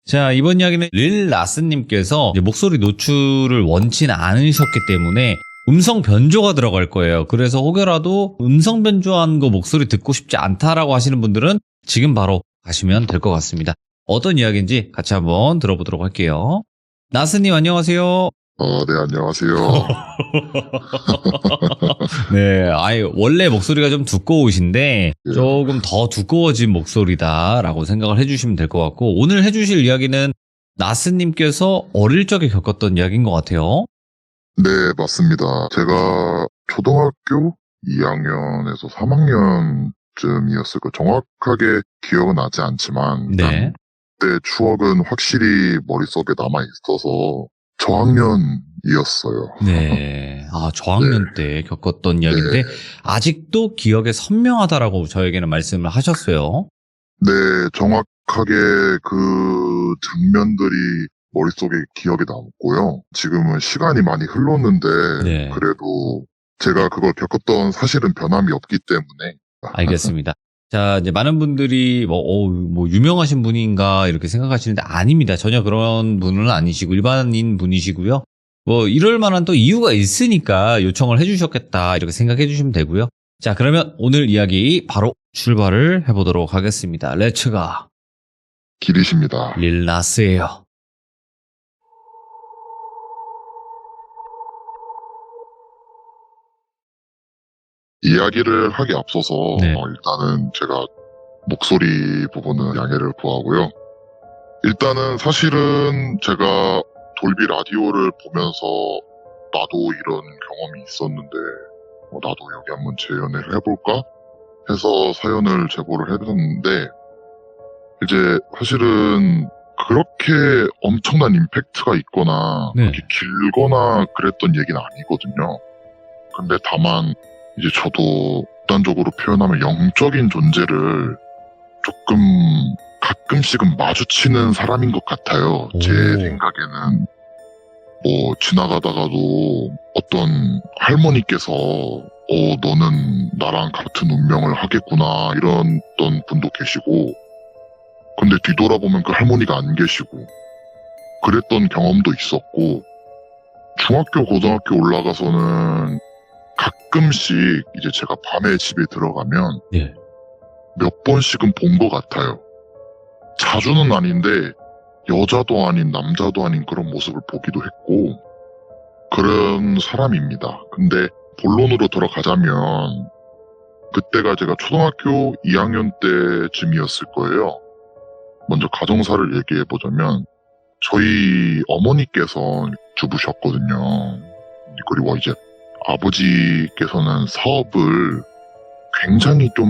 자, 이번 이야기는 릴라스님께서 목소리 노출을 원치는 않으셨기 때문에 음성 변조가 들어갈 거예요. 그래서 혹여라도 음성 변조한 거 목소리 듣고 싶지 않다라고 하시는 분들은 지금 바로 가시면 될 것 같습니다. 어떤 이야기인지 같이 한번 들어보도록 할게요. 나스님 안녕하세요. 네, 안녕하세요. 네, 원래 목소리가 좀 두꺼우신데 조금 더 두꺼워진 목소리다라고 생각을 해주시면 될 것 같고, 오늘 해주실 이야기는 나스님께서 어릴 적에 겪었던 이야기인 것 같아요. 네, 맞습니다. 제가 초등학교 2학년에서 3학년쯤이었을 거 정확하게 기억은 나지 않지만 네. 그때 추억은 확실히 머릿속에 남아 있어서 저학년이었어요. 네. 저학년 때 겪었던 이야기인데, 네. 아직도 기억에 선명하다라고 저에게는 말씀을 하셨어요. 네, 정확하게 그 장면들이 머릿속에 기억에 남고요. 지금은 시간이 많이 흘렀는데 네. 그래도 제가 그걸 겪었던 사실은 변함이 없기 때문에. 알겠습니다. 자, 이제 많은 분들이 뭐 유명하신 분인가 이렇게 생각하시는데 아닙니다. 전혀 그런 분은 아니시고 일반인 분이시고요. 뭐 이럴 만한 또 이유가 있으니까 요청을 해주셨겠다 이렇게 생각해 주시면 되고요. 자, 그러면 오늘 이야기 바로 출발을 해보도록 하겠습니다. 렛츠가 길이십니다. 릴라스예요. 이야기를 하기 앞서서 네. 일단은 제가 목소리 부분은 양해를 구하고요. 일단은 사실은 제가 돌비 라디오를 보면서 나도 이런 경험이 있었는데 나도 여기 한번 재연을 해볼까 해서 사연을 제보를 했었는데, 이제 사실은 그렇게 엄청난 임팩트가 있거나 네. 그렇게 길거나 그랬던 얘기는 아니거든요. 근데 다만 이제 저도 극단적으로 표현하면 영적인 존재를 조금 가끔씩은 마주치는 사람인 것 같아요. 제 오. 생각에는 뭐 지나가다가도 어떤 할머니께서 너는 나랑 같은 운명을 하겠구나 이런 분도 계시고, 근데 뒤돌아보면 그 할머니가 안 계시고 그랬던 경험도 있었고, 중학교 고등학교 올라가서는 가끔씩 이제 제가 밤에 집에 들어가면 네. 몇 번씩은 본 것 같아요. 자주는 아닌데 여자도 아닌 남자도 아닌 그런 모습을 보기도 했고 그런 사람입니다. 근데 본론으로 들어가자면 그때가 제가 초등학교 2학년 때쯤이었을 거예요. 먼저 가정사를 얘기해보자면 저희 어머니께서 주부셨거든요. 그리고 이제 아버지께서는 사업을 굉장히 좀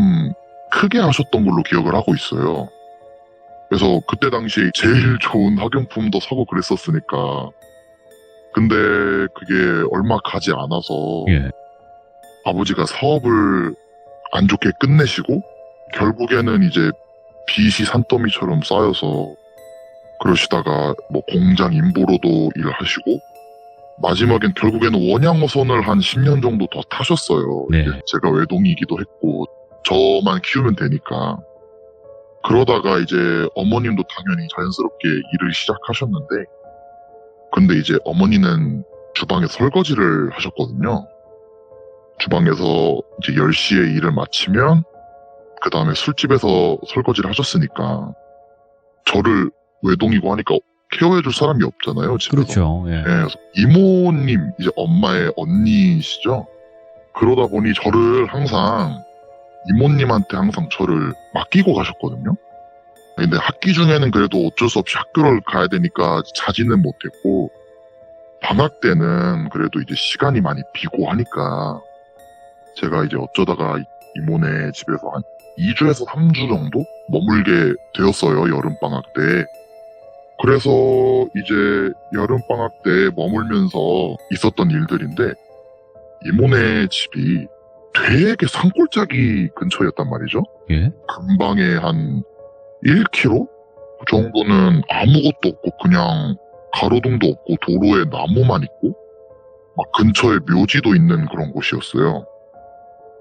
크게 하셨던 걸로 기억을 하고 있어요. 그래서 그때 당시 제일 좋은 학용품도 사고 그랬었으니까. 근데 그게 얼마 가지 않아서 예. 아버지가 사업을 안 좋게 끝내시고 결국에는 이제 빚이 산더미처럼 쌓여서 그러시다가 뭐 공장 인보로도 일을 하시고 마지막엔 결국에는 원양어선을 한 10년 정도 더 타셨어요. 네. 제가 외동이기도 했고 저만 키우면 되니까. 그러다가 이제 어머님도 당연히 자연스럽게 일을 시작하셨는데, 근데 이제 어머니는 주방에 설거지를 하셨거든요. 주방에서 이제 10시에 일을 마치면 그 다음에 술집에서 설거지를 하셨으니까 저를 외동이고 하니까 케어해줄 사람이 없잖아요, 집에서. 그렇죠. 예. 네, 그래서 이모님, 이제 엄마의 언니시죠. 그러다 보니 저를 항상 이모님한테 항상 저를 맡기고 가셨거든요. 근데 학기 중에는 그래도 어쩔 수 없이 학교를 가야 되니까 자지는 못했고, 방학 때는 그래도 이제 시간이 많이 비고 하니까 제가 이제 어쩌다가 이모네 집에서 한 2주에서 3주 정도 머물게 되었어요, 여름방학 때. 그래서 이제 여름방학 때 머물면서 있었던 일들인데, 이모네 집이 되게 산골짜기 근처였단 말이죠. 예. 근방에 한 1km 정도는 아무것도 없고 그냥 가로등도 없고 도로에 나무만 있고 막 근처에 묘지도 있는 그런 곳이었어요.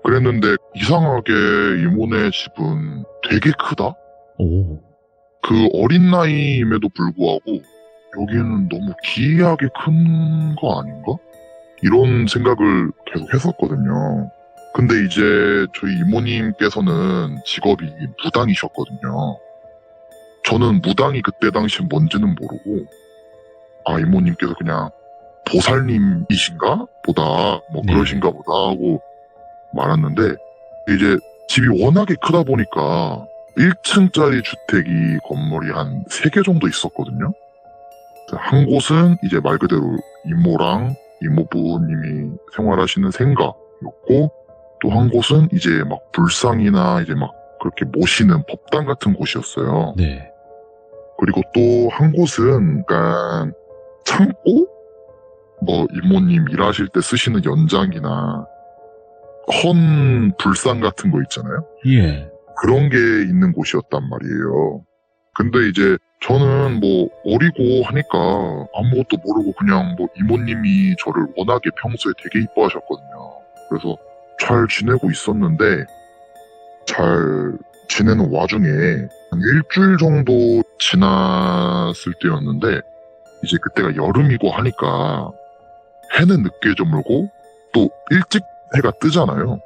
그랬는데 이상하게 이모네 집은 되게 크다? 오. 그 어린 나이임에도 불구하고 여기는 너무 기이하게 큰 거 아닌가? 이런 생각을 계속 했었거든요. 근데 이제 저희 이모님께서는 직업이 무당이셨거든요. 저는 무당이 그때 당시 뭔지는 모르고, 아, 이모님께서 그냥 보살님이신가? 보다, 뭐 네. 그러신가 보다 하고 말았는데, 이제 집이 워낙에 크다 보니까 1층짜리 주택이 건물이 한 3개 정도 있었거든요. 한 곳은 이제 말 그대로 이모랑 이모부님이 생활하시는 생가였고, 또 한 곳은 이제 막 불상이나 이제 막 그렇게 모시는 법당 같은 곳이었어요. 네. 그리고 또 한 곳은 약간 창고? 뭐 이모님 일하실 때 쓰시는 연장이나 헌 불상 같은 거 있잖아요. 예. 그런 게 있는 곳이었단 말이에요. 근데 이제 저는 뭐 어리고 하니까 아무것도 모르고 그냥 뭐 이모님이 저를 워낙에 평소에 되게 이뻐하셨거든요. 그래서 잘 지내고 있었는데 잘 지내는 와중에 한 일주일 정도 지났을 때였는데 이제 그때가 여름이고 하니까 해는 늦게 저물고 또 일찍 해가 뜨잖아요.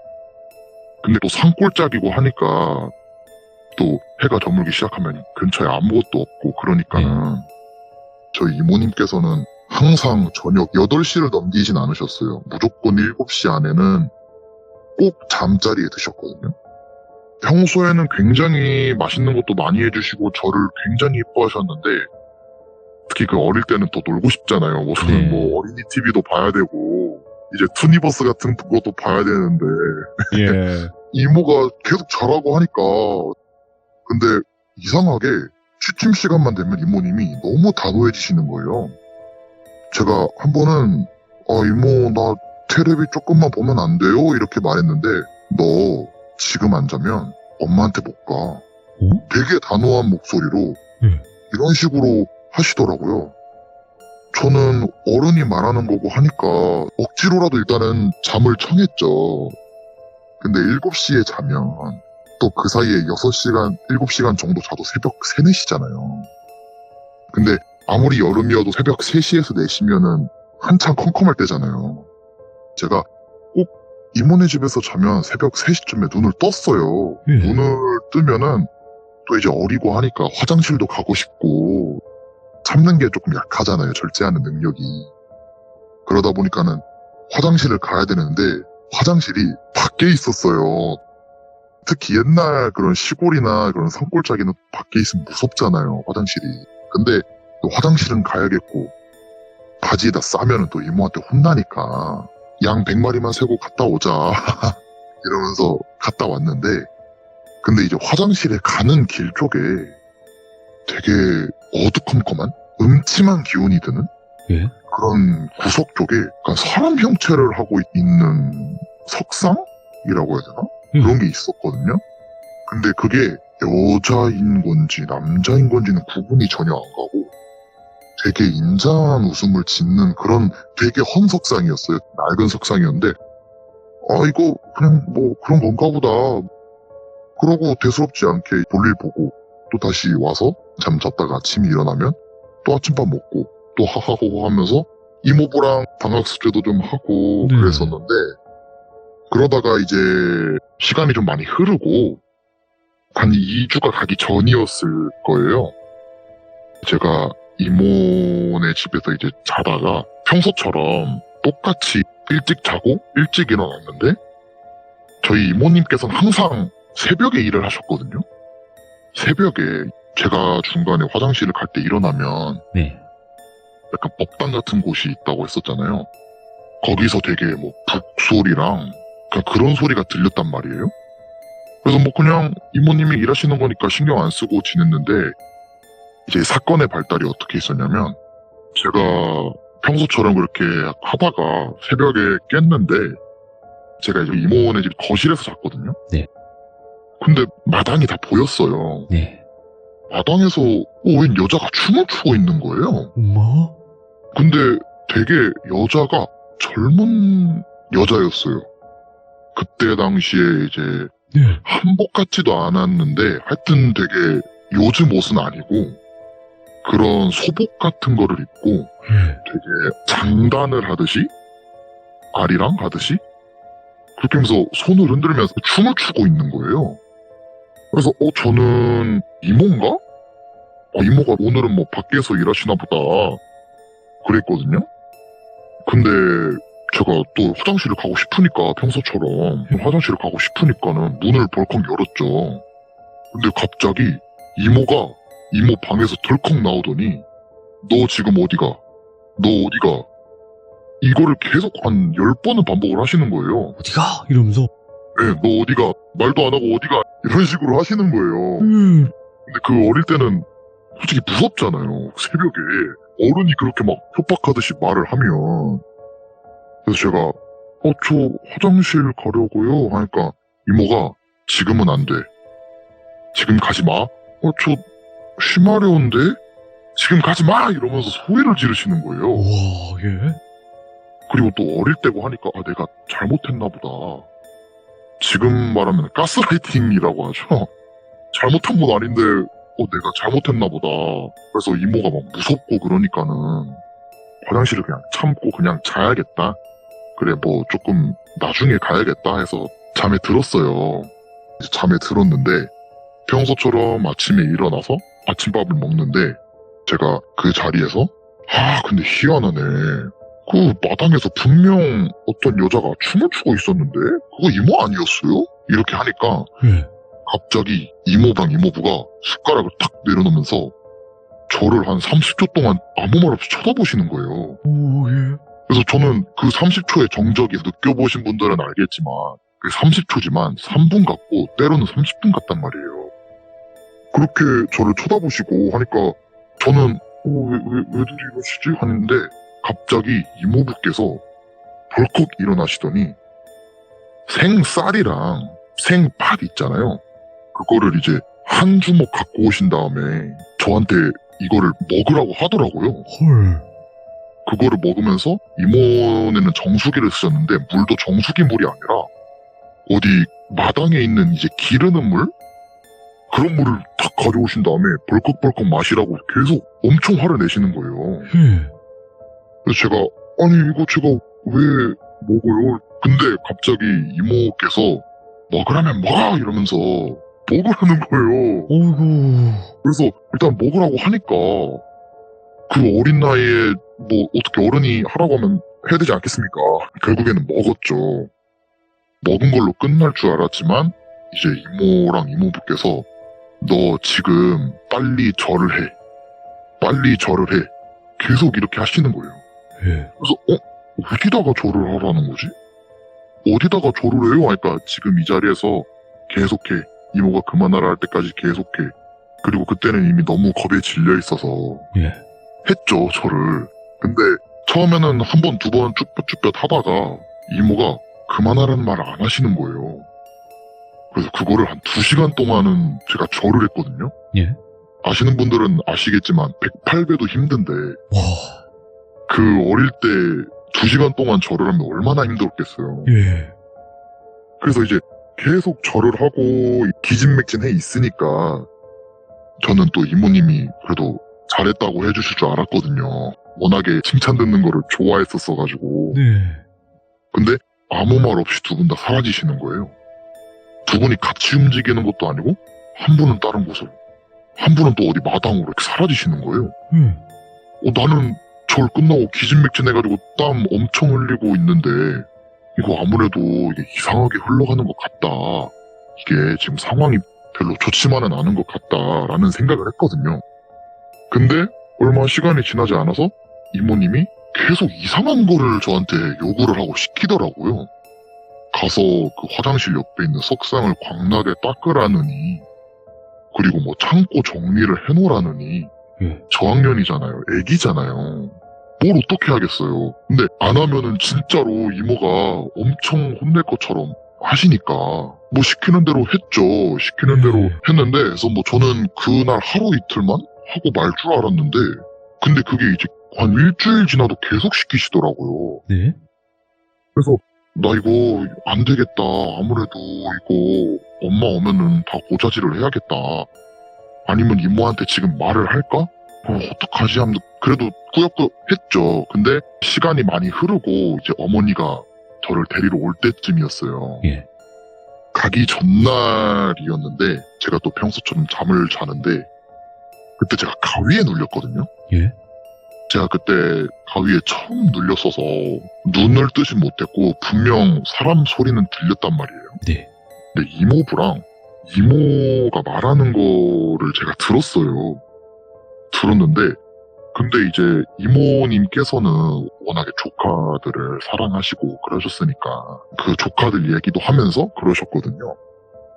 근데 또 산골짜기고 하니까 또 해가 저물기 시작하면 근처에 아무것도 없고 그러니까는 저희 이모님께서는 항상 저녁 8시를 넘기진 않으셨어요. 무조건 7시 안에는 꼭 잠자리에 드셨거든요. 평소에는 굉장히 맛있는 것도 많이 해주시고 저를 굉장히 이뻐하셨는데 특히 그 어릴 때는 더 놀고 싶잖아요. 무슨 네. 뭐 어린이 TV도 봐야 되고 이제 투니버스 같은 것도 봐야 되는데 예. 이모가 계속 자라고 하니까 근데 이상하게 취침 시간만 되면 이모님이 너무 단호해지시는 거예요. 제가 한 번은 이모 나 테레비 조금만 보면 안 돼요? 이렇게 말했는데 너 지금 안 자면 엄마한테 못 가. 되게 단호한 목소리로 이런 식으로 하시더라고요. 저는 어른이 말하는 거고 하니까 억지로라도 일단은 잠을 청했죠. 근데 7시에 자면 또 그 사이에 6시간, 7시간 정도 자도 새벽 3, 4시잖아요. 근데 아무리 여름이어도 새벽 3시에서 4시면은 한창 컴컴할 때잖아요. 제가 꼭 이모네 집에서 자면 새벽 3시쯤에 눈을 떴어요. 눈을 뜨면은 또 이제 어리고 하니까 화장실도 가고 싶고 참는 게 조금 약하잖아요. 절제하는 능력이. 그러다 보니까는 화장실을 가야 되는데 화장실이 밖에 있었어요. 특히 옛날 그런 시골이나 그런 산골짜기는 밖에 있으면 무섭잖아요. 화장실이. 근데 또 화장실은 가야겠고 바지에다 싸면은 또 이모한테 혼나니까 양 100마리만 세고 갔다 오자 이러면서 갔다 왔는데 근데 이제 화장실에 가는 길 쪽에 되게 어두컴컴한 음침한 기운이 드는 그런 구석 쪽에 약간 사람 형체를 하고 있는 석상이라고 해야 되나? 그런 게 있었거든요. 근데 그게 여자인 건지 남자인 건지는 구분이 전혀 안 가고 되게 인자한 웃음을 짓는 그런 되게 헌 석상이었어요. 낡은 석상이었는데 이거 그냥 뭐 그런 건가 보다. 그러고 대수롭지 않게 볼일 보고 또 다시 와서 잠 잤다가 아침에 일어나면 또 아침밥 먹고 또 하하호호 하면서 이모부랑 방학 숙제도 좀 하고 그랬었는데 그러다가 이제 시간이 좀 많이 흐르고 한 2주가 가기 전이었을 거예요. 제가 이모네 집에서 이제 자다가 평소처럼 똑같이 일찍 자고 일찍 일어났는데 저희 이모님께서는 항상 새벽에 일을 하셨거든요. 새벽에 제가 중간에 화장실을 갈 때 일어나면 약간 법당 같은 곳이 있다고 했었잖아요. 거기서 되게 뭐 북소리랑 그런 소리가 들렸단 말이에요. 그래서 뭐 그냥 이모님이 일하시는 거니까 신경 안 쓰고 지냈는데 이제 사건의 발달이 어떻게 있었냐면 제가 평소처럼 그렇게 하다가 새벽에 깼는데 제가 이제 이모네 집 거실에서 잤거든요. 근데 마당이 다 보였어요. 마당에서 웬 여자가 춤을 추고 있는 거예요. 뭐? 근데 되게 여자가 젊은 여자였어요. 그때 당시에 이제 한복 같지도 않았는데 하여튼 되게 요즘 옷은 아니고 그런 소복 같은 거를 입고 되게 장단을 하듯이 아리랑 하듯이 그렇게 하면서 손을 흔들면서 춤을 추고 있는 거예요. 그래서 저는 이모인가? 이모가 오늘은 뭐 밖에서 일하시나 보다 그랬거든요. 근데 제가 또 화장실을 가고 싶으니까 평소처럼 화장실을 가고 싶으니까는 문을 벌컥 열었죠. 근데 갑자기 이모가 이모 방에서 덜컥 나오더니 너 지금 어디가? 너 어디가? 이거를 계속 한 10번은 반복을 하시는 거예요. 어디가? 이러면서. 네, 너 어디가? 말도 안 하고 어디가? 이런 식으로 하시는 거예요. 근데 그 어릴 때는 솔직히 무섭잖아요. 새벽에 어른이 그렇게 막 협박하듯이 말을 하면. 그래서 제가 저 화장실 가려고요 하니까 이모가 지금은 안 돼. 지금 가지 마. 저 쉬마려운데? 지금 가지 마! 이러면서 소리를 지르시는 거예요. 와, 예? 그리고 또 어릴 때고 하니까 내가 잘못했나 보다. 지금 말하면 가스라이팅이라고 하죠. 잘못한 건 아닌데 내가 잘못했나 보다. 그래서 이모가 막 무섭고 그러니까는 화장실을 그냥 참고 그냥 자야겠다. 그래 뭐 조금 나중에 가야겠다 해서 잠에 들었어요. 이제 잠에 들었는데 평소처럼 아침에 일어나서 아침밥을 먹는데 제가 그 자리에서 근데 희한하네. 그 마당에서 분명 어떤 여자가 춤을 추고 있었는데 그거 이모 아니었어요? 이렇게 하니까 갑자기 이모랑 이모부가 숟가락을 탁 내려놓으면서 저를 한 30초 동안 아무 말 없이 쳐다보시는 거예요. 오, 예. 그래서 저는 그 30초의 정적이 느껴보신 분들은 알겠지만 그 30초지만 3분 같고 때로는 30분 같단 말이에요. 그렇게 저를 쳐다보시고 하니까 저는 왜들 이러시지? 하는데 갑자기 이모부께서 벌컥 일어나시더니 생쌀이랑 생팥 있잖아요. 그거를 이제 한 주먹 갖고 오신 다음에 저한테 이거를 먹으라고 하더라고요. 헐. 그거를 먹으면서 이모네는 정수기를 쓰셨는데 물도 정수기 물이 아니라 어디 마당에 있는 이제 기르는 물? 그런 물을 탁 가져오신 다음에 벌컥벌컥 마시라고 계속 엄청 화를 내시는 거예요. 그래서 제가 이거 제가 왜 먹어요? 근데 갑자기 이모께서 먹으라면 먹어! 이러면서 먹으라는 거예요. 어이구. 그래서 일단 먹으라고 하니까 그 어린 나이에 뭐 어떻게 어른이 하라고 하면 해야 되지 않겠습니까? 결국에는 먹었죠. 먹은 걸로 끝날 줄 알았지만 이제 이모랑 이모부께서 너 지금 빨리 절을 해. 빨리 절을 해. 계속 이렇게 하시는 거예요. 예. 그래서 어디다가 절을 하라는 거지? 어디다가 절을 해요? 그러니까 지금 이 자리에서 계속해. 이모가 그만하라 할 때까지 계속해. 그리고 그때는 이미 너무 겁에 질려 있어서 예. 했죠, 절을. 근데 처음에는 한 번, 두 번 쭈뼛쭈뼛 하다가 이모가 그만하라는 말을 안 하시는 거예요. 그래서 그거를 한 2시간 동안은 제가 절을 했거든요. 예. 아시는 분들은 아시겠지만 108배도 힘든데 와. 그 어릴 때 2시간 동안 절을 하면 얼마나 힘들었겠어요. 예. 그래서 이제 계속 절을 하고 기진맥진해 있으니까 저는 또 이모님이 그래도 잘했다고 해주실 줄 알았거든요. 워낙에 칭찬 듣는 거를 좋아했었어가지고. 네. 근데 아무 말 없이 두 분 다 사라지시는 거예요. 두 분이 같이 움직이는 것도 아니고 한 분은 다른 곳으로, 한 분은 또 어디 마당으로 이렇게 사라지시는 거예요. 나는 절 끝나고 기진맥진해가지고 땀 엄청 흘리고 있는데 이거 아무래도 이게 이상하게 흘러가는 것 같다. 이게 지금 상황이 별로 좋지만은 않은 것 같다라는 생각을 했거든요. 근데 얼마 시간이 지나지 않아서 이모님이 계속 이상한 거를 저한테 요구를 하고 시키더라고요. 가서 그 화장실 옆에 있는 석상을 광나게 닦으라느니, 그리고 뭐 창고 정리를 해놓으라느니. 예. 저학년이잖아요. 애기잖아요. 뭘 어떻게 하겠어요. 근데 안 하면은 진짜로 이모가 엄청 혼낼 것처럼 하시니까 뭐 시키는 대로 했죠. 시키는 대로 했는데, 그래서 뭐 저는 그날 하루 이틀만 하고 말 줄 알았는데, 근데 그게 이제 한 일주일 지나도 계속 시키시더라고요. 네. 그래서 나 이거 안 되겠다. 아무래도 이거 엄마 오면은 다 고자질을 해야겠다. 아니면 이모한테 지금 말을 할까? 어떡하지 하면 그래도 꾸역꾸역 했죠. 근데 시간이 많이 흐르고 이제 어머니가 저를 데리러 올 때쯤이었어요. 예. 가기 전날이었는데 제가 또 평소처럼 잠을 자는데 그때 제가 가위에 눌렸거든요. 예. 제가 그때 가위에 처음 눌렸어서 눈을 뜨지 못했고 분명 사람 소리는 들렸단 말이에요. 네. 근데 이모부랑 이모가 말하는 거를 제가 들었어요. 들었는데 근데 이제 이모님께서는 워낙에 조카들을 사랑하시고 그러셨으니까 그 조카들 얘기도 하면서 그러셨거든요.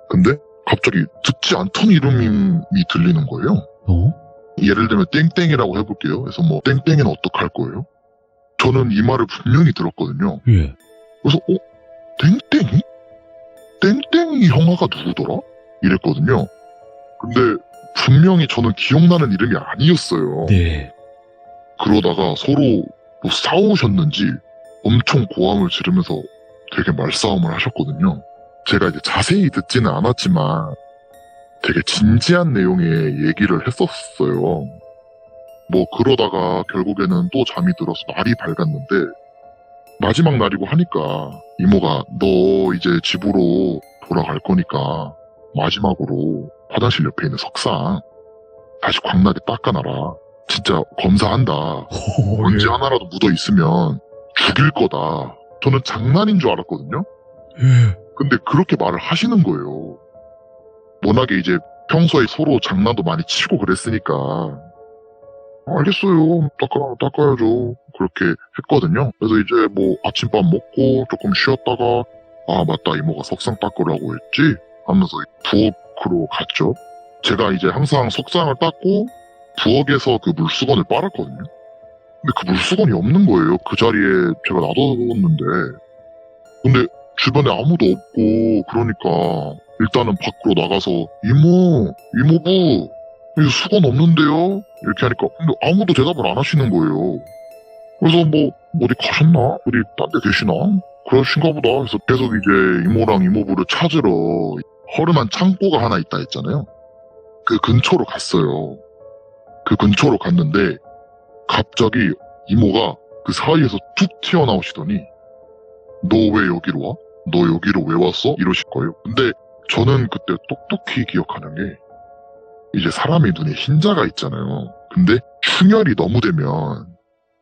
근데 갑자기 듣지 않던 이름이 들리는 거예요. 예를 들면 땡땡이라고 해볼게요. 그래서 뭐 땡땡이는 어떡할 거예요? 저는 이 말을 분명히 들었거든요. 예. 그래서 땡땡이? 땡땡이 형아가 누구더라? 이랬거든요. 근데 분명히 저는 기억나는 이름이 아니었어요. 네. 그러다가 서로 뭐 싸우셨는지 엄청 고함을 지르면서 되게 말싸움을 하셨거든요. 제가 이제 자세히 듣지는 않았지만 되게 진지한 내용의 얘기를 했었어요. 뭐 그러다가 결국에는 또 잠이 들어서 날이 밝았는데 마지막 날이고 하니까 이모가 너 이제 집으로 돌아갈 거니까 마지막으로 화장실 옆에 있는 석상 다시 광나게 닦아놔라. 진짜 검사한다. 먼지 하나라도 묻어 있으면 죽일 거다. 저는 장난인 줄 알았거든요. 예. 근데 그렇게 말을 하시는 거예요. 워낙에 이제 평소에 서로 장난도 많이 치고 그랬으니까 알겠어요. 닦아야죠. 그렇게 했거든요. 그래서 이제 뭐 아침밥 먹고 조금 쉬었다가 아 맞다 이모가 석상 닦으라고 했지 하면서 부엌으로 갔죠. 제가 이제 항상 석상을 닦고 부엌에서 그 물수건을 빨았거든요. 근데 그 물수건이 없는 거예요. 그 자리에 제가 놔뒀는데. 근데 주변에 아무도 없고 그러니까 일단은 밖으로 나가서 이모부 여기 수건 없는데요? 이렇게 하니까 근데 아무도 대답을 안 하시는 거예요. 그래서 뭐 어디 가셨나? 어디 딴 데 계시나? 그러신가 보다. 그래서 계속 이제 이모랑 이모부를 찾으러 허름한 창고가 하나 있다 했잖아요. 그 근처로 갔어요. 그 근처로 갔는데 갑자기 이모가 그 사이에서 툭 튀어나오시더니 너 왜 여기로 와? 너 여기로 왜 왔어? 이러실 거예요. 근데 저는 그때 똑똑히 기억하는 게 이제 사람의 눈에 흰자가 있잖아요. 근데 충혈이 너무 되면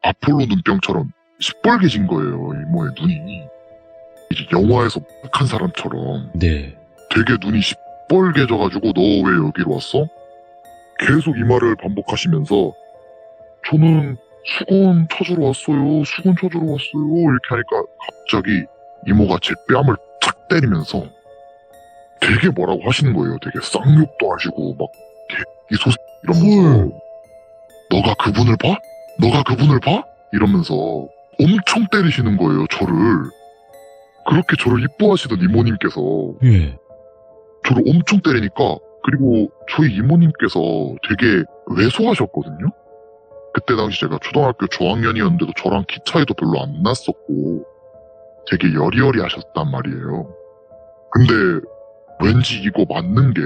아폴로 눈병처럼 시뻘개진 거예요. 이모의 눈이. 이제 영화에서 한 사람처럼 네. 되게 눈이 시뻘개져가지고 너 왜 여기로 왔어? 계속 이 말을 반복하시면서 저는 수건 찾으러 왔어요. 수건 찾으러 왔어요. 이렇게 하니까 갑자기 이모가 제 뺨을 탁 때리면서 되게 뭐라고 하시는 거예요. 되게 쌍욕도 하시고 막 이 소식 이러면서 너가 그분을 봐? 너가 그분을 봐? 이러면서 엄청 때리시는 거예요. 저를. 그렇게 저를 이뻐하시던 이모님께서 예. 저를 엄청 때리니까 그리고 저희 이모님께서 되게 왜소하셨거든요. 그때 당시 제가 초등학교 저학년이었는데도 저랑 키 차이도 별로 안 났었고 되게 여리여리하셨단 말이에요. 근데 왠지 이거 맞는 게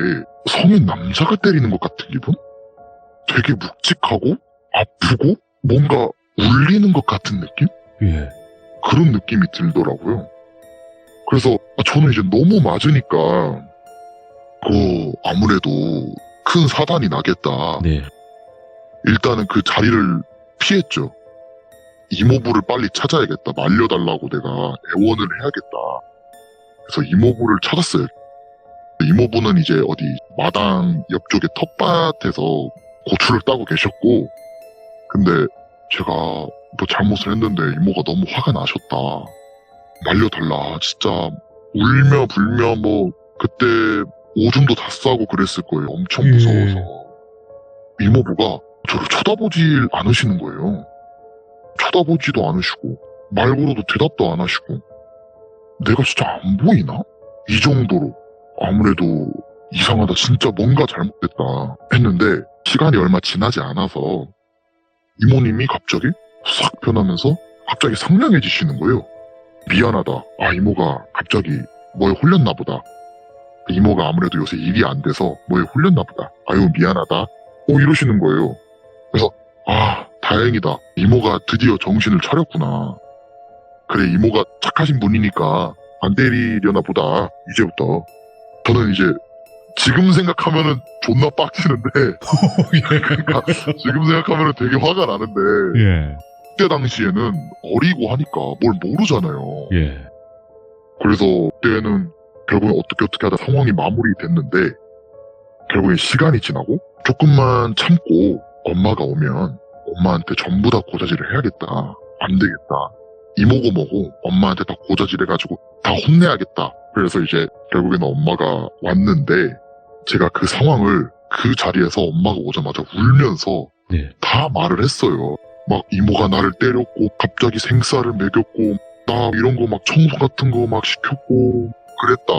성인 남자가 때리는 것 같은 기분? 되게 묵직하고 아프고 뭔가 울리는 것 같은 느낌? 예. 그런 느낌이 들더라고요. 그래서 저는 이제 너무 맞으니까 아무래도 큰 사단이 나겠다. 네. 일단은 그 자리를 피했죠. 이모부를 빨리 찾아야겠다. 말려달라고 내가 애원을 해야겠다. 그래서 이모부를 찾았어요. 이모부는 이제 어디 마당 옆쪽에 텃밭에서 고추를 따고 계셨고 근데 제가 뭐 잘못을 했는데 이모가 너무 화가 나셨다. 말려달라. 진짜 울며 불며 뭐 그때 오줌도 다 싸고 그랬을 거예요. 엄청 무서워서. 이모부가 저를 쳐다보질 않으시는 거예요. 쳐다보지도 않으시고 말 걸어도 대답도 안 하시고 내가 진짜 안 보이나? 이 정도로 아무래도 이상하다. 진짜 뭔가 잘못됐다 했는데 시간이 얼마 지나지 않아서 이모님이 갑자기 싹 변하면서 갑자기 상냥해지시는 거예요. 미안하다. 이모가 갑자기 뭐에 홀렸나 보다. 이모가 아무래도 요새 일이 안 돼서 뭐에 홀렸나 보다. 아유 미안하다. 이러시는 거예요. 그래서 다행이다. 이모가 드디어 정신을 차렸구나. 그래 이모가 착하신 분이니까 안 때리려나 보다. 이제부터. 저는 이제 지금 생각하면은 존나 빡치는데 그러니까 지금 생각하면은 되게 화가 나는데 예. 그때 당시에는 어리고 하니까 뭘 모르잖아요. 예. 그래서 그때는 결국엔 어떻게 하다 상황이 마무리됐는데 결국엔 시간이 지나고 조금만 참고 엄마가 오면 엄마한테 전부 다 고자질을 해야겠다. 안 되겠다. 이모고 뭐고 엄마한테 다 고자질해가지고 다 혼내야겠다. 그래서 이제 결국에는 엄마가 왔는데 제가 그 상황을 그 자리에서 엄마가 오자마자 울면서 네. 다 말을 했어요. 막 이모가 나를 때렸고 갑자기 생쌀을 먹였고 나 이런 거 막 청소 같은 거 막 시켰고 그랬다.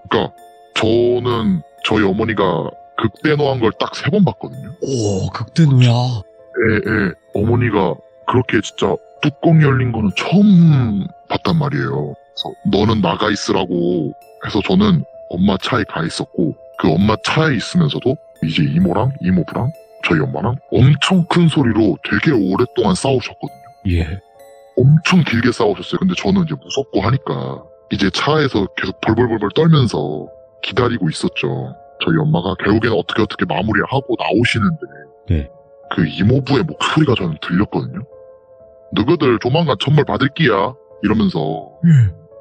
그러니까 저는 저희 어머니가 극대노한 걸 딱 3번 봤거든요. 오, 극대노야. 예. 어머니가 그렇게 진짜 뚜껑 열린 거는 처음 봤단 말이에요. 그래서 너는 나가 있으라고 해서 저는 엄마 차에 가 있었고 그 엄마 차에 있으면서도 이제 이모랑 이모부랑 저희 엄마랑 엄청 큰 소리로 되게 오랫동안 싸우셨거든요. 예. 엄청 길게 싸우셨어요. 근데 저는 이제 무섭고 하니까 이제 차에서 계속 벌벌벌벌 떨면서 기다리고 있었죠. 저희 엄마가 결국에는 어떻게 마무리하고 나오시는데 네. 그 이모부의 목소리가 저는 들렸거든요. 너희들 조만간 천벌 받을 끼야 이러면서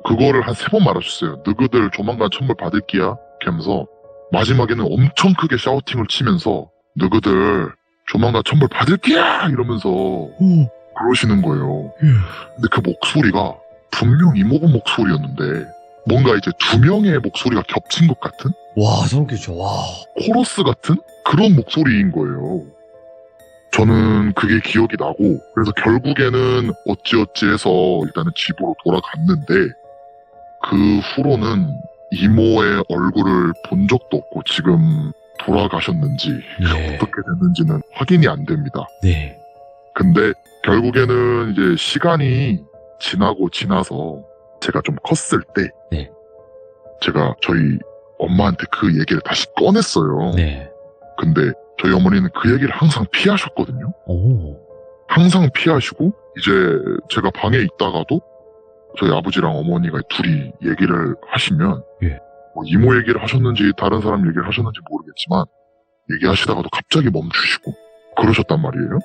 그거를 한 3번 말하셨어요. 너희들 조만간 천벌 받을 끼야 이렇게 하면서 마지막에는 엄청 크게 샤우팅을 치면서 너희들 조만간 천벌 받을 끼야 이러면서 그러시는 거예요. 근데 그 목소리가 분명 이모부 목소리였는데 뭔가 이제 2명의 목소리가 겹친 것 같은 와, 소름 끼쳐. 와. 코러스 같은 그런 목소리인 거예요. 저는 그게 기억이 나고 그래서 결국에는 어찌어찌 해서 일단은 집으로 돌아갔는데 그 후로는 이모의 얼굴을 본 적도 없고 지금 돌아가셨는지 예. 어떻게 됐는지는 확인이 안 됩니다. 네. 근데 결국에는 이제 시간이 지나서 제가 좀 컸을 때 네. 제가 저희 엄마한테 그 얘기를 다시 꺼냈어요. 네. 근데 저희 어머니는 그 얘기를 항상 피하셨거든요. 오. 항상 피하시고 이제 제가 방에 있다가도 저희 아버지랑 어머니가 둘이 얘기를 하시면 예. 뭐 이모 얘기를 하셨는지 다른 사람 얘기를 하셨는지 모르겠지만 얘기하시다가도 갑자기 멈추시고 그러셨단 말이에요.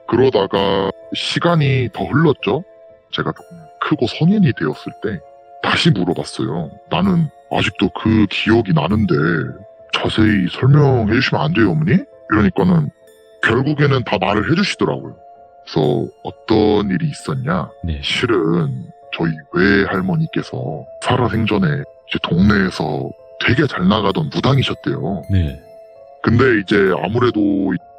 그러다가 시간이 더 흘렀죠. 제가 조금 크고 성인이 되었을 때 다시 물어봤어요. 나는 아직도 그 기억이 나는데 자세히 설명해 주시면 안 돼요, 어머니? 이러니까는 결국에는 다 말을 해주시더라고요. 그래서 어떤 일이 있었냐? 네. 실은 저희 외할머니께서 살아생전에 이제 동네에서 되게 잘 나가던 무당이셨대요. 네. 근데 이제 아무래도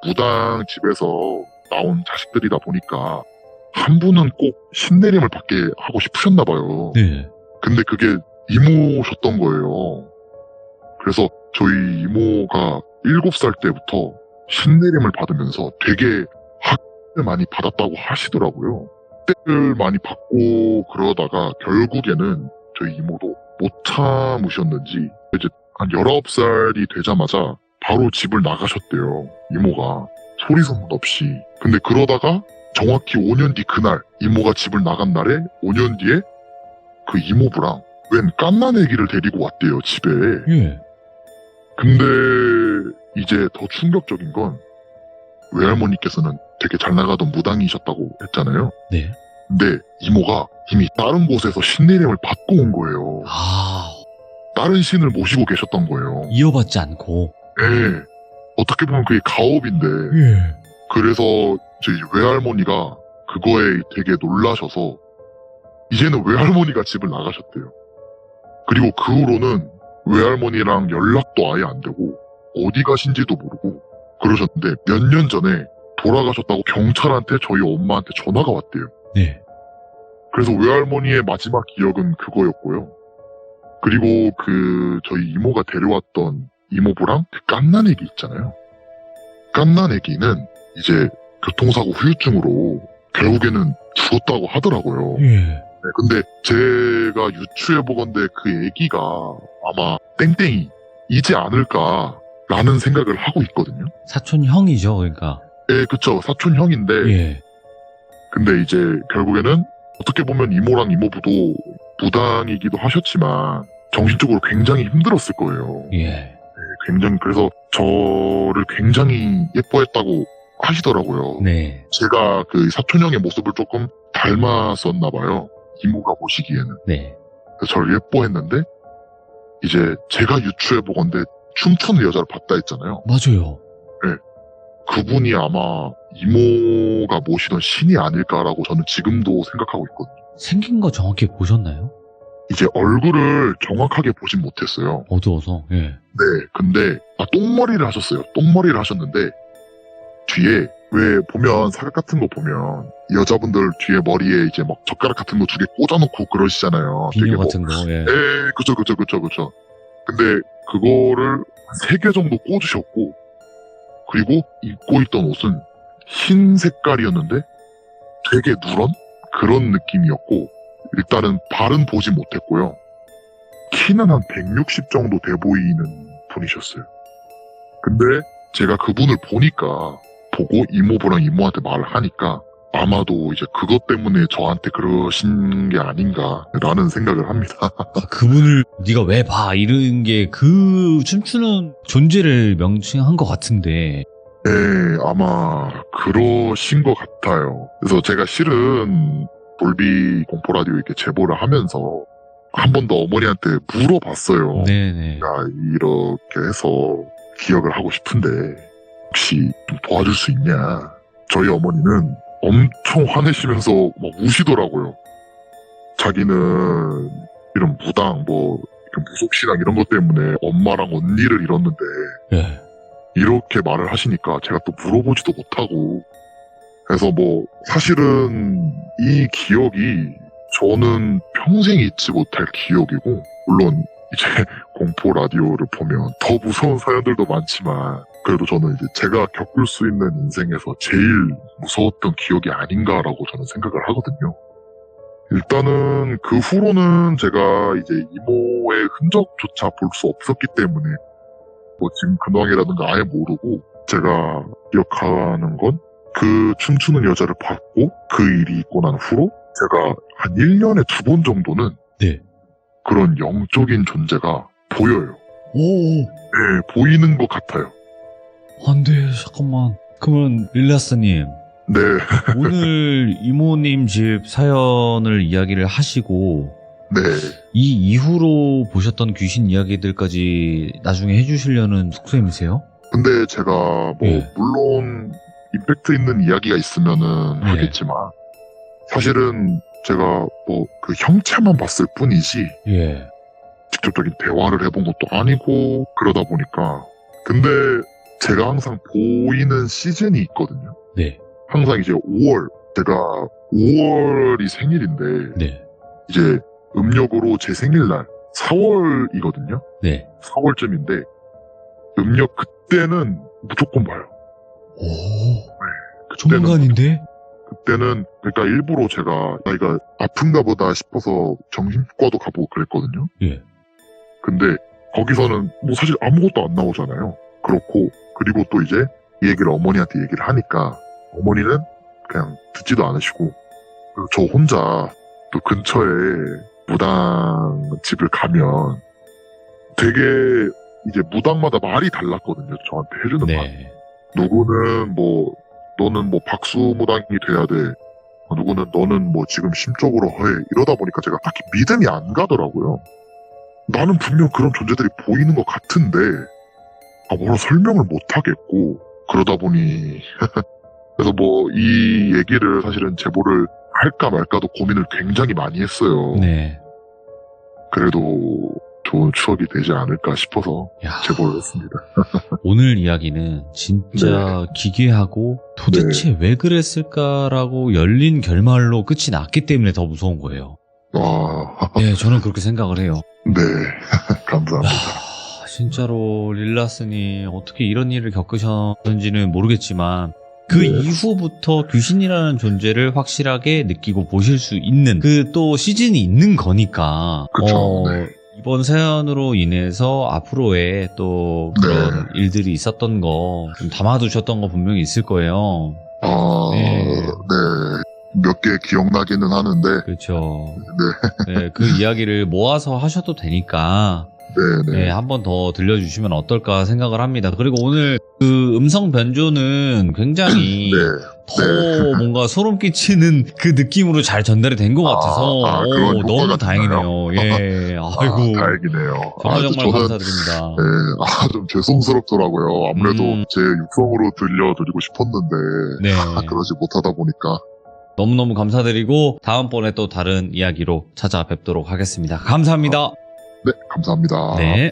무당 집에서 나온 자식들이다 보니까 한 분은 꼭 신내림을 받게 하고 싶으셨나 봐요. 네. 근데 그게 이모셨던 거예요. 그래서 저희 이모가 7살 때부터 신내림을 받으면서 되게 학을 많이 받았다고 하시더라고요. 때를 많이 받고 그러다가 결국에는 저희 이모도 못 참으셨는지 이제 한 19살이 되자마자 바로 집을 나가셨대요. 이모가 소리 소문 없이. 근데 그러다가 정확히 5년 뒤 그날 이모가 집을 나간 날에 5년 뒤에 그 이모부랑 웬 깐난 애기를 데리고 왔대요, 집에. 예. 근데 이제 더 충격적인 건 외할머니께서는 되게 잘 나가던 무당이셨다고 했잖아요. 네. 근데 이모가 이미 다른 곳에서 신내림을 받고 온 거예요. 아, 다른 신을 모시고 계셨던 거예요. 이어받지 않고. 예. 어떻게 보면 그게 가업인데 예. 그래서 저희 외할머니가 그거에 되게 놀라셔서 이제는 외할머니가 집을 나가셨대요. 그리고 그 후로는 외할머니랑 연락도 아예 안 되고 어디 가신지도 모르고 그러셨는데 몇 년 전에 돌아가셨다고 경찰한테 저희 엄마한테 전화가 왔대요. 네. 그래서 외할머니의 마지막 기억은 그거였고요. 그리고 그 저희 이모가 데려왔던 이모부랑 그 깐난애기 있잖아요. 깐난애기는 이제 교통사고 후유증으로 결국에는 죽었다고 하더라고요. 예. 네, 근데 제가 유추해보건대 그 애기가 아마 땡땡이이지 않을까라는 생각을 하고 있거든요. 사촌 형이죠, 그러니까. 예, 그쵸. 사촌 형인데 예. 근데 이제 결국에는 어떻게 보면 이모랑 이모부도 무당이기도 하셨지만 정신적으로 굉장히 힘들었을 거예요. 예. 굉장히 그래서 저를 굉장히 예뻐했다고 하시더라고요. 네. 제가 그 사촌 형의 모습을 조금 닮았었나 봐요. 이모가 보시기에는. 네. 그래서 저를 예뻐했는데 이제 제가 유추해보건데 춤추는 여자를 봤다 했잖아요. 맞아요. 그분이 아마 이모가 모시던 신이 아닐까라고 저는 지금도 생각하고 있거든요. 생긴 거 정확히 보셨나요? 이제 얼굴을 정확하게 보진 못했어요. 어두워서. 예. 네, 근데 똥머리를 하셨어요. 똥머리를 하셨는데 뒤에 왜 보면 사각 같은 거 보면 여자분들 뒤에 머리에 이제 막 젓가락 같은 거 2개 꽂아놓고 그러시잖아요. 비녀 되게 같은 거. 예. 그쵸. 근데 그거를 3개 정도 꽂으셨고 그리고 입고 있던 옷은 흰 색깔이었는데 되게 누런 그런 느낌이었고 일단은 발은 보지 못했고요. 키는 한 160 정도 돼 보이는 분이셨어요. 근데 제가 그분을 보고 이모부랑 이모한테 말을 하니까 아마도 이제 그것 때문에 저한테 그러신 게 아닌가라는 생각을 합니다. 그분을 네가 왜 봐? 이런 게 그 춤추는 존재를 명칭한 것 같은데. 네, 아마 그러신 것 같아요. 그래서 제가 실은 돌비 공포라디오 이렇게 제보를 하면서 한 번 더 어머니한테 물어봤어요. 네네. 야, 이렇게 해서 기억을 하고 싶은데 혹시 좀 도와줄 수 있냐? 저희 어머니는 엄청 화내시면서 막 우시더라고요. 자기는 이런 무당, 무속신앙 이런 것 때문에 엄마랑 언니를 잃었는데 예. 이렇게 말을 하시니까 제가 또 물어보지도 못하고 그래서 사실은 이 기억이 저는 평생 잊지 못할 기억이고 물론 이제 공포 라디오를 보면 더 무서운 사연들도 많지만 그래도 저는 이제 제가 겪을 수 있는 인생에서 제일 무서웠던 기억이 아닌가라고 저는 생각을 하거든요. 일단은 그 후로는 제가 이제 이모의 흔적조차 볼 수 없었기 때문에 지금 근황이라든가 아예 모르고 제가 기억하는 건 그 춤추는 여자를 봤고 그 일이 있고 난 후로 제가 한 1년에 2번 정도는 네. 그런 영적인 존재가 보여요. 오. 네, 보이는 것 같아요. 안 돼, 잠깐만. 그러면 릴라스님. 네. 오늘 이모님 집 사연을 이야기를 하시고 네. 이 이후로 보셨던 귀신 이야기들까지 나중에 해주시려는 속셈이세요? 근데 제가 예. 물론 임팩트 있는 이야기가 있으면은 예. 하겠지만 사실은 제가 그 형체만 봤을 뿐이지 예. 직접적인 대화를 해본 것도 아니고 그러다 보니까 근데 제가 항상 보이는 시즌이 있거든요. 네. 항상 이제 5월 제가 5월이 생일인데 네. 이제 음력으로 제 생일날 4월이거든요. 네. 4월쯤인데 음력 그때는 무조건 봐요. 오. 그때는 조만간인데? 그때는 그러니까 일부러 제가 나이가 아픈가 보다 싶어서 정신과도 가보고 그랬거든요. 예. 근데 거기서는 사실 아무것도 안 나오잖아요. 그렇고 그리고 또 이제 이 얘기를 어머니한테 얘기를 하니까 어머니는 그냥 듣지도 않으시고 그리고 저 혼자 또 근처에 무당 집을 가면 되게 이제 무당마다 말이 달랐거든요. 저한테 해주는 말. 네. 누구는 너는 박수무당이 돼야 돼. 누구는 너는 지금 심적으로 허해. 이러다 보니까 제가 딱히 믿음이 안 가더라고요. 나는 분명 그런 존재들이 보이는 것 같은데 뭐로 설명을 못 하겠고 그러다 보니 그래서 이 얘기를 사실은 제보를 할까 말까도 고민을 굉장히 많이 했어요. 네. 그래도 좋은 추억이 되지 않을까 싶어서 야. 제보를 했습니다. 오늘 이야기는 진짜 기괴하고 도대체 왜 그랬을까라고 열린 결말로 끝이 났기 때문에 더 무서운 거예요. 네, 저는 그렇게 생각을 해요. 네, 감사합니다. 진짜로 릴라스님 어떻게 이런 일을 겪으셨는지는 모르겠지만 그 이후부터 귀신이라는 존재를 확실하게 느끼고 보실 수 있는 그 또 시즌이 있는 거니까 그쵸, 네. 이번 사연으로 인해서 앞으로의 또 그런 일들이 있었던 거 좀 담아두셨던 거 분명히 있을 거예요. 네. 몇 개 기억나기는 하는데, 그렇죠. 네, 그 이야기를 모아서 하셔도 되니까 네, 한 번 더 들려주시면 어떨까 생각을 합니다. 그리고 오늘 그 음성 변조는 굉장히 더 뭔가 소름 끼치는 그 느낌으로 잘 전달이 된 것 같아서 그런 너무 효과가 다행이네요. 예, 아이고. 다행이네요. 정말 감사드립니다. 좀 죄송스럽더라고요. 아무래도 제 육성으로 들려드리고 싶었는데, 네. 그러지 못하다 보니까. 너무너무 감사드리고 다음번에 또 다른 이야기로 찾아뵙도록 하겠습니다. 감사합니다. 네, 감사합니다. 네.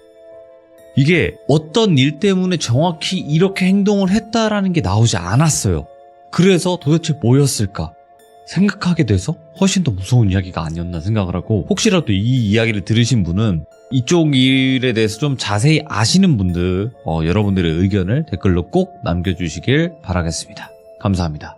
이게 어떤 일 때문에 정확히 이렇게 행동을 했다라는 게 나오지 않았어요. 그래서 도대체 뭐였을까 생각하게 돼서 훨씬 더 무서운 이야기가 아니었나 생각을 하고, 혹시라도 이 이야기를 들으신 분은 이쪽 일에 대해서 좀 자세히 아시는 분들 여러분들의 의견을 댓글로 꼭 남겨주시길 바라겠습니다. 감사합니다.